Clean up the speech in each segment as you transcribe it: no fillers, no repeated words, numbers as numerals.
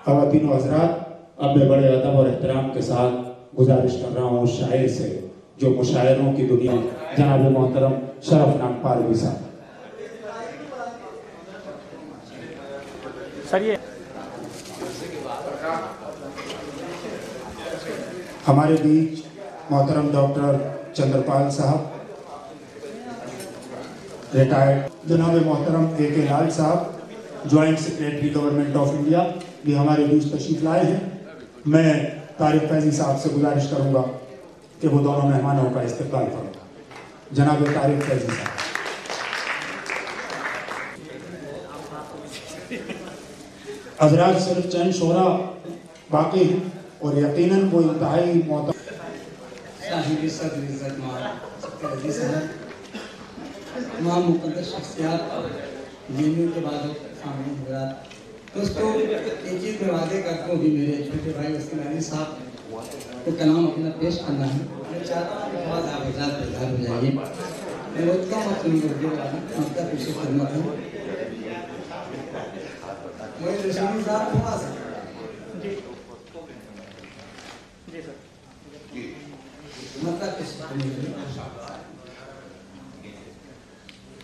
خواتین و حضرات، اب میں بڑے ادب اور احترام کے ساتھ گزارش کر رہا ہوں شاعر سے جو مشاعروں کی دنیا جناب محترم شرف نام پاروی صاحب. ہمارے بیچ محترم ڈاکٹر چندرپال صاحب، ریٹائرڈ جناب محترم اے کے لال صاحب joint secretary government of India بھی ہمارے بیچ تشریف لائے ہیں. میں طارق فیضی صاحب سے گزارش کروں گا کہ وہ دونوں مہمانوں کا استقبال کروں. جناب طارق فیضی صاحب. حضرات، صرف چند شعرا باقی ہیں اور یقیناً وہ انتہائی معتبر صاحب صدر عزت مآب صاحب، تمام مقدس شخصیات جنہوں کے بعد سامنے حضرات، دوستو ایک چیز میں وعدے کرتا ہوں بھی میرے چھوٹے بھائی وسیم علی صاحب کو کلام اپنا پیش کرنا ہے. میں چاہتا ہوں کہ بعض آپ حضرات بیدار ہو جائیے. میں روکتا ہوں اپنی اردو والی مدہ پیش خدمت ہے. مجھے رشیدی صاحب کو آسا مطلب کس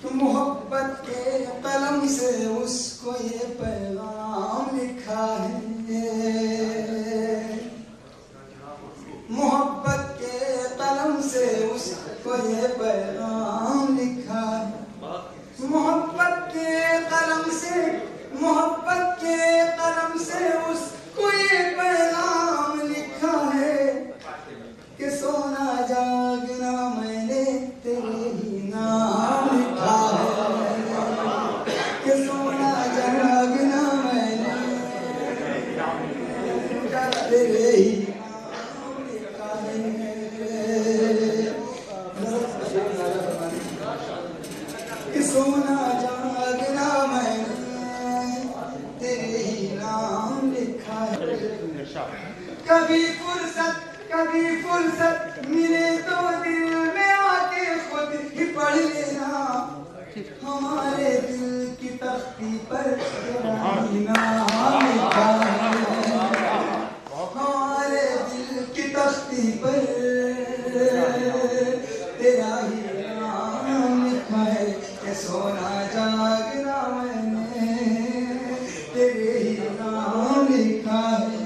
تو محبت کے قلم سے اس کو یہ پیغام لکھا ہے. محبت کے قلم سے اس کو یہ پیغام لکھا ہے. محبت کے قلم سے اس کو یہ پیغام لکھا ہے کہ سونا جاگنا میں نے تیرے ہی نام لکھا ہے. کہ سونا جاگنا میں نے تیرے ہی نام لکھا ہے. کہ سونا جاگنا میں نے تیرے ہی نام لکھا ہے. کبھی فرصت ملے تو دل میں آ کے خود ہی پڑھ لینا. ہمارے دل کی تختی پر تیرا ہی نام لکھا ہے. ہمارے دل کی تختی پر تیرا ہی نام لکھا ہے. کہ سونا جاگنا میں نے تیرے ہی نام لکھا ہے.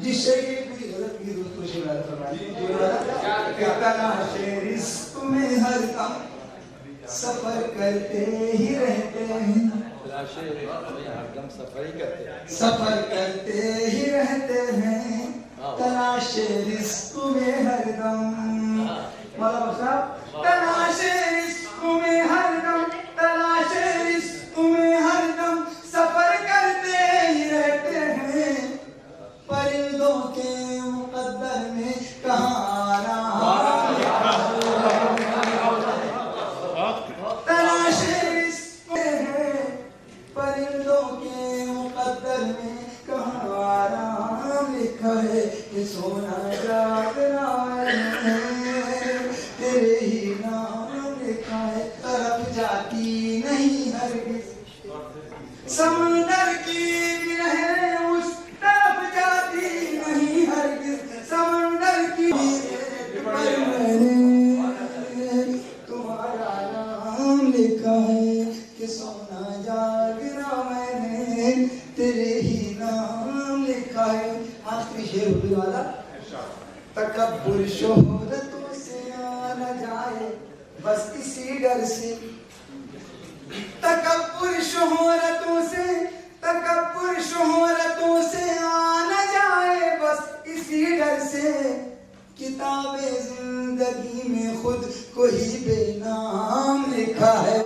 جس شہر کی غلط کی دوستوں سے بات فرمائیں کہ تلاش رزق میں ہر دم سفر کرتے ہی رہتے ہیں. سفر کرتے ہی رہتے ہیں. تلاش رزق میں ہر دم مولانا صاحب تلاش رزق میں ہر دم تلاش رزق میں ہر دم سفر کرتے ہی رہتے ہیں. پرندوں کے مقدر میں کہاں آرام تلاش رزق ہے. پرندوں کے مقدر میں کہاں آرام لکھا ہے. کہ سونا جاگنا ہے تیرے ہی نام لکھا ہے. طرف جاتی نہیں ہرگز سمندر کی بھی لہریں اس طرف جاتی نہیں ہرگز. سمندر کی پر میں نے تمہارا نام لکھا ہے. کہ سونا جاگنا میں نے تیرے ہی نام لکھا ہے. آخری شعر اردو والا. تکبر شہرتوں سے آ نہ جائے بس اسی ڈر سے. تکبر شہرتوں سے آ نہ جائے بس اسی ڈر سے. کتاب زندگی میں خود کو ہی بے نام لکھا ہے.